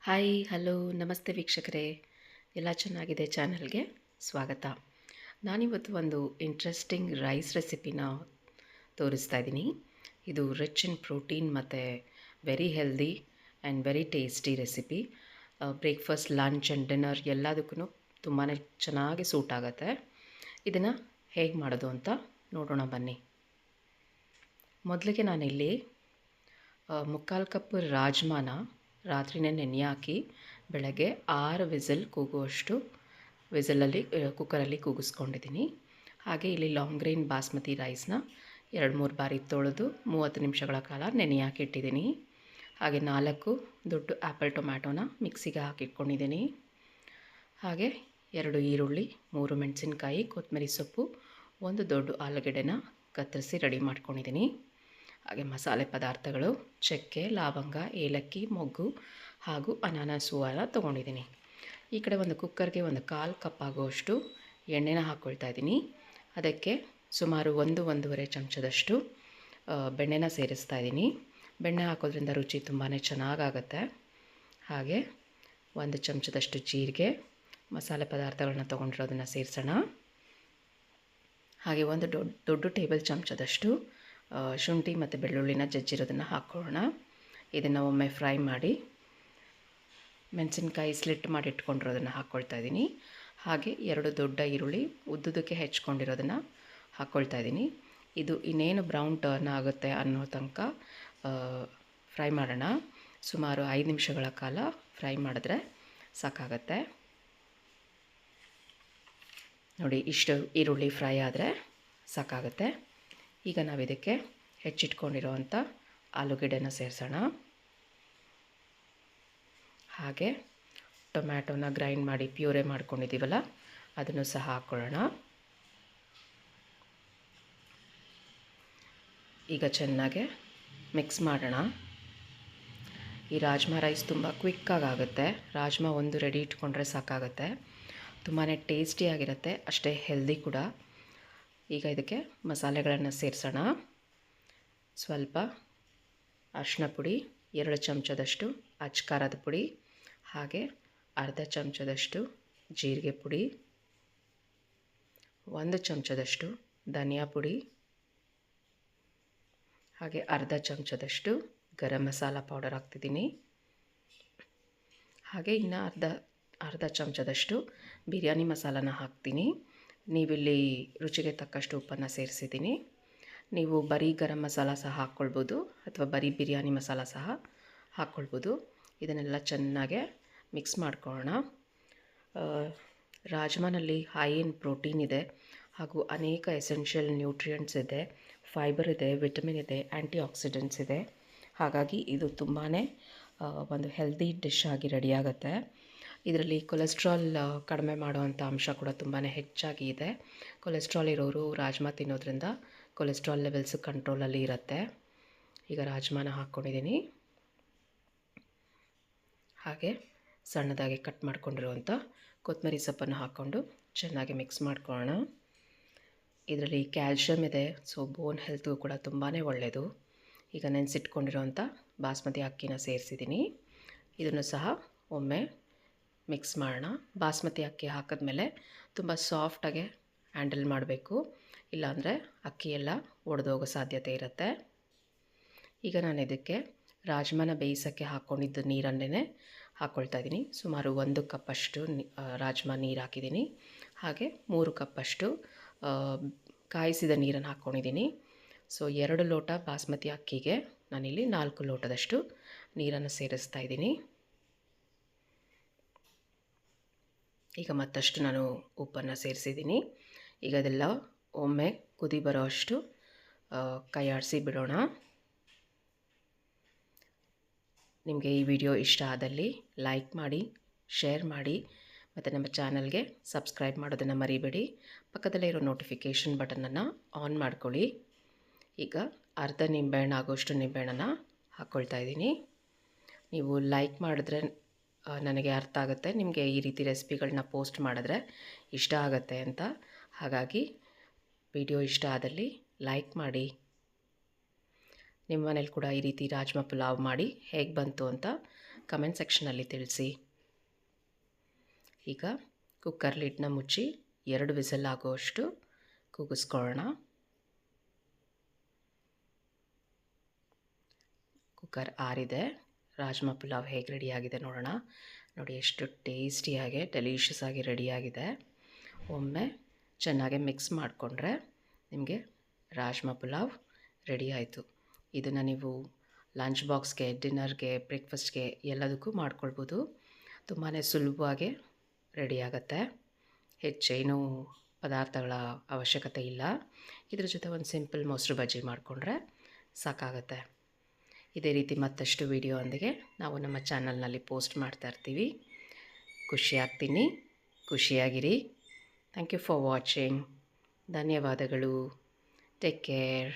Hi hello ನಮಸ್ತೆ ವೀಕ್ಷಕರೇ, ಎಲ್ಲ ಚೆನ್ನಾಗಿದೆ ಚಾನಲ್ಗೆ ಸ್ವಾಗತ. ನಾನಿವತ್ತು ಒಂದು ಇಂಟ್ರೆಸ್ಟಿಂಗ್ ರೈಸ್ ರೆಸಿಪಿನ ತೋರಿಸ್ತಾ ಇದ್ದೀನಿ. ಇದು ರಿಚ್ ಇನ್ ಪ್ರೋಟೀನ್ ಮತ್ತು very healthy and very tasty recipe. Breakfast, lunch and dinner ಎಲ್ಲದಕ್ಕೂ ತುಂಬಾ ಚೆನ್ನಾಗಿ ಸೂಟ್ ಆಗುತ್ತೆ. ಇದನ್ನು ಹೇಗೆ ಮಾಡೋದು ಅಂತ ನೋಡೋಣ ಬನ್ನಿ. ಮೊದಲಿಗೆ ನಾನಿಲ್ಲಿ 3/4 ಕಪ್ ರಾಜ್ಮಾನ ರಾತ್ರಿನೇ ನೆನೆ ಹಾಕಿ ಬೆಳಗ್ಗೆ 6 ವಿಸಿಲ್ ಕೂಗುವಷ್ಟು ವಿಸಲಲ್ಲಿ ಕುಕ್ಕರಲ್ಲಿ ಕೂಗಿಸ್ಕೊಂಡಿದ್ದೀನಿ. ಹಾಗೆ ಇಲ್ಲಿ ಲಾಂಗ್ ಗ್ರೈನ್ ಬಾಸ್ಮತಿ ರೈಸ್ನ 2-3 ಬಾರಿ ತೊಳೆದು 30 ನಿಮಿಷಗಳ ಕಾಲ ನೆನೆ ಹಾಕಿ ಇಟ್ಟಿದ್ದೀನಿ. ಹಾಗೆ 4 ದೊಡ್ಡ ಆ್ಯಪಲ್ ಟೊಮ್ಯಾಟೋನ ಮಿಕ್ಸಿಗೆ ಹಾಕಿಟ್ಕೊಂಡಿದ್ದೀನಿ. ಹಾಗೆ 2 ಈರುಳ್ಳಿ, 3 ಮೆಣಸಿನ್ಕಾಯಿ, ಕೊತ್ತಂಬರಿ ಸೊಪ್ಪು, 1 ದೊಡ್ಡ ಆಲೂಗಡ್ಡೆನ ಕತ್ತರಿಸಿ ರೆಡಿ ಮಾಡ್ಕೊಂಡಿದ್ದೀನಿ. ಹಾಗೆ ಮಸಾಲೆ ಪದಾರ್ಥಗಳು ಚಕ್ಕೆ, ಲವಂಗ, ಏಲಕ್ಕಿ, ಮೊಗ್ಗು ಹಾಗೂ ಅನಾನಸ್ ಹೂವನ್ನ ತೊಗೊಂಡಿದ್ದೀನಿ. ಈ ಕಡೆ ಒಂದು ಕುಕ್ಕರ್ಗೆ 1/4 ಕಪ್ ಆಗುವಷ್ಟು ಎಣ್ಣೆನ ಹಾಕ್ಕೊಳ್ತಾ ಇದ್ದೀನಿ. ಅದಕ್ಕೆ ಸುಮಾರು 1-1.5 ಚಮಚದಷ್ಟು ಬೆಣ್ಣೆನ ಸೇರಿಸ್ತಾ ಇದ್ದೀನಿ. ಬೆಣ್ಣೆ ಹಾಕೋದ್ರಿಂದ ರುಚಿ ತುಂಬಾ ಚೆನ್ನಾಗಾಗುತ್ತೆ. ಹಾಗೆ 1 ಚಮಚದಷ್ಟು ಜೀರಿಗೆ, ಮಸಾಲೆ ಪದಾರ್ಥಗಳನ್ನ ತೊಗೊಂಡಿರೋದನ್ನು ಸೇರಿಸೋಣ. ಹಾಗೆ 1 ದೊಡ್ಡ ಟೇಬಲ್ ಚಮಚದಷ್ಟು ಶುಂಠಿ ಮತ್ತು ಬೆಳ್ಳುಳ್ಳಿನ ಜಜ್ಜಿರೋದನ್ನು ಹಾಕ್ಕೊಳ್ಳೋಣ. ಇದನ್ನು ಒಮ್ಮೆ ಫ್ರೈ ಮಾಡಿ ಮೆಣಸಿನ್ಕಾಯಿ ಸ್ಲಿಟ್ ಮಾಡಿ ಇಟ್ಕೊಂಡಿರೋದನ್ನು ಹಾಕ್ಕೊಳ್ತಾ ಇದ್ದೀನಿ. ಹಾಗೆ 2 ದೊಡ್ಡ ಈರುಳ್ಳಿ ಉದ್ದುದಕ್ಕೆ ಹೆಚ್ಕೊಂಡಿರೋದನ್ನು ಹಾಕ್ಕೊಳ್ತಾ ಇದ್ದೀನಿ. ಇದು ಇನ್ನೇನು ಬ್ರೌನ್ ಟರ್ನ್ ಆಗುತ್ತೆ ಅನ್ನೋ ತನಕ ಫ್ರೈ ಮಾಡೋಣ. ಸುಮಾರು 5 ನಿಮಿಷಗಳ ಕಾಲ ಫ್ರೈ ಮಾಡಿದ್ರೆ ಸಾಕಾಗತ್ತೆ. ನೋಡಿ, ಇಷ್ಟು ಈರುಳ್ಳಿ ಫ್ರೈ ಆದರೆ ಸಾಕಾಗುತ್ತೆ. ಈಗ ನಾವು ಇದಕ್ಕೆ ಹೆಚ್ಚಿಟ್ಕೊಂಡಿರೋವಂಥ ಆಲೂಗೆಡ್ಡೆನ ಸೇರಿಸೋಣ. ಹಾಗೆ ಟೊಮ್ಯಾಟೋನ ಗ್ರೈಂಡ್ ಮಾಡಿ ಪ್ಯೂರೆ ಮಾಡ್ಕೊಂಡಿದ್ದೀವಲ್ಲ ಅದನ್ನು ಸಹ ಹಾಕ್ಕೊಳ್ಳೋಣ. ಈಗ ಚೆನ್ನಾಗೆ ಮಿಕ್ಸ್ ಮಾಡೋಣ. ಈ ರಾಜ್ಮಾ ರೈಸ್ ತುಂಬ ಕ್ವಿಕ್ಕಾಗುತ್ತೆ. ರಾಜ್ಮಾ ಒಂದು ರೆಡಿ ಇಟ್ಕೊಂಡ್ರೆ ಸಾಕಾಗುತ್ತೆ. ತುಂಬಾ ಟೇಸ್ಟಿಯಾಗಿರುತ್ತೆ, ಅಷ್ಟೇ ಹೆಲ್ದಿ ಕೂಡ. ಈಗ ಇದಕ್ಕೆ ಮಸಾಲೆಗಳನ್ನು ಸೇರಿಸೋಣ. ಸ್ವಲ್ಪ ಅರಿಶಿನ ಪುಡಿ, 2 ಚಮಚದಷ್ಟು ಅಚ್ಚ ಖಾರದ ಪುಡಿ, ಹಾಗೆ ಅರ್ಧ ಚಮಚದಷ್ಟು ಜೀರಿಗೆ ಪುಡಿ, 1 ಚಮಚದಷ್ಟು ಧನಿಯಾ ಪುಡಿ, ಹಾಗೆ ಅರ್ಧ ಚಮಚದಷ್ಟು ಗರಂ ಮಸಾಲ ಪೌಡರ್ ಹಾಕ್ತಿದ್ದೀನಿ. ಹಾಗೆ ಇನ್ನು ಅರ್ಧ ಚಮಚದಷ್ಟು ಬಿರಿಯಾನಿ ಮಸಾಲಾನ ಹಾಕ್ತೀನಿ. ನೀವಿಲ್ಲಿ ರುಚಿಗೆ ತಕ್ಕಷ್ಟು ಉಪ್ಪನ್ನು ಸೇರಿಸಿದ್ದೀನಿ. ನೀವು ಬರೀ ಗರಂ ಮಸಾಲ ಸಹ ಹಾಕ್ಕೊಳ್ಬೋದು ಅಥವಾ ಬರೀ ಬಿರಿಯಾನಿ ಮಸಾಲ ಸಹ ಹಾಕ್ಕೊಳ್ಬೋದು. ಇದನ್ನೆಲ್ಲ ಚೆನ್ನಾಗೆ ಮಿಕ್ಸ್ ಮಾಡ್ಕೊಳ್ಳೋಣ. ರಾಜ್ಮಾನಲ್ಲಿ ಹೈ ಇನ್ ಪ್ರೋಟೀನ್ ಇದೆ, ಹಾಗೂ ಅನೇಕ ಎಸೆನ್ಷಿಯಲ್ ನ್ಯೂಟ್ರಿಯೆಂಟ್ಸ್ ಇದೆ, ಫೈಬರ್ ಇದೆ, ವಿಟಮಿನ್ ಇದೆ, ಆ್ಯಂಟಿ ಆಕ್ಸಿಡೆಂಟ್ಸ್ ಇದೆ. ಹಾಗಾಗಿ ಇದು ತುಂಬಾ ಒಂದು ಹೆಲ್ದಿ ಡಿಶ್ ಆಗಿ ರೆಡಿಯಾಗುತ್ತೆ. ಇದರಲ್ಲಿ ಕೊಲೆಸ್ಟ್ರಾಲ್ ಕಡಿಮೆ ಮಾಡುವಂಥ ಅಂಶ ಕೂಡ ತುಂಬಾ ಹೆಚ್ಚಾಗಿ ಇದೆ. ಕೊಲೆಸ್ಟ್ರಾಲ್ ಇರೋರು ರಾಜ್ಮಾ ತಿನ್ನೋದ್ರಿಂದ ಕೊಲೆಸ್ಟ್ರಾಲ್ ಲೆವೆಲ್ಸ್ ಕಂಟ್ರೋಲಲ್ಲಿ ಇರುತ್ತೆ. ಈಗ ರಾಜ್ಮಾನ ಹಾಕ್ಕೊಂಡಿದ್ದೀನಿ. ಹಾಗೆ ಸಣ್ಣದಾಗಿ ಕಟ್ ಮಾಡ್ಕೊಂಡಿರುವಂಥ ಕೊತ್ತಂಬರಿ ಸೊಪ್ಪನ್ನು ಹಾಕ್ಕೊಂಡು ಚೆನ್ನಾಗಿ ಮಿಕ್ಸ್ ಮಾಡ್ಕೊಳ್ಳೋಣ. ಇದರಲ್ಲಿ ಕ್ಯಾಲ್ಶಿಯಮ್ ಇದೆ, ಸೊ ಬೋನ್ ಹೆಲ್ತ್ಗೂ ಕೂಡ ತುಂಬಾ ಒಳ್ಳೆಯದು. ಈಗ ನೆನೆಸಿಟ್ಕೊಂಡಿರೋವಂಥ ಬಾಸ್ಮತಿ ಅಕ್ಕಿನ ಸೇರಿಸಿದ್ದೀನಿ. ಇದನ್ನು ಸಹ ಒಮ್ಮೆ ಮಿಕ್ಸ್ ಮಾಡೋಣ. ಬಾಸ್ಮತಿ ಅಕ್ಕಿ ಹಾಕಿದ್ಮೇಲೆ ತುಂಬ ಸಾಫ್ಟಾಗೆ ಹ್ಯಾಂಡಲ್ ಮಾಡಬೇಕು, ಇಲ್ಲಾಂದರೆ ಅಕ್ಕಿ ಎಲ್ಲ ಒಡೆದೋಗೋ ಸಾಧ್ಯತೆ ಇರುತ್ತೆ. ಈಗ ನಾನು ಇದಕ್ಕೆ ರಾಜ್ಮಾನ ಬೇಯಿಸೋಕ್ಕೆ ಹಾಕ್ಕೊಂಡಿದ್ದ ನೀರನ್ನೇ ಹಾಕ್ಕೊಳ್ತಾ ಇದ್ದೀನಿ. ಸುಮಾರು 1 ಕಪ್ಪಷ್ಟು ರಾಜ್ಮಾ ನೀರು ಹಾಕಿದ್ದೀನಿ. ಹಾಗೆ 3 ಕಪ್ಪಷ್ಟು ಕಾಯಿಸಿದ ನೀರನ್ನು ಹಾಕ್ಕೊಂಡಿದ್ದೀನಿ. ಸೊ 2 ಲೋಟ ಬಾಸ್ಮತಿ ಅಕ್ಕಿಗೆ ನಾನಿಲ್ಲಿ 4 ಲೋಟದಷ್ಟು ನೀರನ್ನು ಸೇರಿಸ್ತಾ ಇದ್ದೀನಿ. ಈಗ ಮತ್ತಷ್ಟು ನಾನು ಉಪ್ಪನ್ನು ಸೇರಿಸಿದ್ದೀನಿ. ಈಗ ಅದೆಲ್ಲ ಒಮ್ಮೆ ಕುದಿ ಬರೋ ಅಷ್ಟು ಕೈ ಆಡಿಸಿ ಬಿಡೋಣ. ನಿಮಗೆ ಈ ವಿಡಿಯೋ ಇಷ್ಟ ಆದಲ್ಲಿ ಲೈಕ್ ಮಾಡಿ, ಶೇರ್ ಮಾಡಿ, ಮತ್ತು ನಮ್ಮ ಚಾನಲ್ಗೆ ಸಬ್ಸ್ಕ್ರೈಬ್ ಮಾಡೋದನ್ನು ಮರಿಬೇಡಿ. ಪಕ್ಕದಲ್ಲೇ ಇರೋ ನೋಟಿಫಿಕೇಷನ್ ಬಟನನ್ನು ಆನ್ ಮಾಡ್ಕೊಳ್ಳಿ. ಈಗ ಅರ್ಧ ನಿಂಬೆಹಣ್ಣು ಆಗೋಷ್ಟು ನಿಂಬೆಹಣ್ಣನ್ನು ಹಾಕ್ಕೊಳ್ತಾ ಇದ್ದೀನಿ. ನೀವು ಲೈಕ್ ಮಾಡಿದ್ರೆ ನನಗೆ ಅರ್ಥ ಆಗುತ್ತೆ ನಿಮಗೆ ಈ ರೀತಿ ರೆಸಿಪಿಗಳನ್ನ ಪೋಸ್ಟ್ ಮಾಡಿದ್ರೆ ಇಷ್ಟ ಆಗುತ್ತೆ ಅಂತ. ಹಾಗಾಗಿ ವಿಡಿಯೋ ಇಷ್ಟ ಆದಲ್ಲಿ ಲೈಕ್ ಮಾಡಿ. ನಿಮ್ಮ ಮನೇಲಿ ಕೂಡ ಈ ರೀತಿ ರಾಜ್ಮಾ ಪುಲಾವ್ ಮಾಡಿ ಹೇಗೆ ಬಂತು ಅಂತ ಕಮೆಂಟ್ ಸೆಕ್ಷನಲ್ಲಿ ತಿಳಿಸಿ. ಈಗ ಕುಕ್ಕರ್ ಲಿಡ್ನ ಮುಚ್ಚಿ 2 ವಿಸಲ್ ಆಗುವಷ್ಟು ಕೂಗಿಸ್ಕೊಳ್ಳೋಣ. ಕುಕ್ಕರ್ ಆರಿದೆ. ರಾಜ್ಮಾ ಪುಲಾವ್ ಹೇಗೆ ರೆಡಿಯಾಗಿದೆ ನೋಡೋಣ. ನೋಡಿ ಎಷ್ಟು ಟೇಸ್ಟಿಯಾಗಿ ಡೆಲಿಷಿಯಸ್ ಆಗಿ ರೆಡಿಯಾಗಿದೆ. ಒಮ್ಮೆ ಚೆನ್ನಾಗಿ ಮಿಕ್ಸ್ ಮಾಡಿಕೊಂಡ್ರೆ ನಿಮಗೆ ರಾಜ್ಮಾ ಪುಲಾವ್ ರೆಡಿ ಆಯಿತು. ಇದನ್ನು ನೀವು ಲಂಚ್ ಬಾಕ್ಸ್ಗೆ, ಡಿನ್ನರ್ಗೆ, ಬ್ರೇಕ್ಫಾಸ್ಟ್ಗೆ ಎಲ್ಲದಕ್ಕೂ ಮಾಡ್ಕೊಳ್ಬೋದು. ತುಂಬಾ ಸುಲಭವಾಗಿ ರೆಡಿಯಾಗತ್ತೆ. ಹೆಚ್ಚೇನೂ ಪದಾರ್ಥಗಳ ಅವಶ್ಯಕತೆ ಇಲ್ಲ. ಇದ್ರ ಜೊತೆ ಒಂದು ಸಿಂಪಲ್ ಮೊಸರು ಬಜ್ಜಿ ಮಾಡಿಕೊಂಡ್ರೆ ಸಾಕಾಗತ್ತೆ. ಇದೇ ರೀತಿ ಮತ್ತಷ್ಟು ವಿಡಿಯೋದೊಂದಿಗೆ ನಾವು ನಮ್ಮ ಚಾನಲ್ನಲ್ಲಿ ಪೋಸ್ಟ್ ಮಾಡ್ತಾ ಇರ್ತೀವಿ. ಖುಷಿಯಾಗಿರಿ. Thank you for watching. ಧನ್ಯವಾದಗಳು. Take care.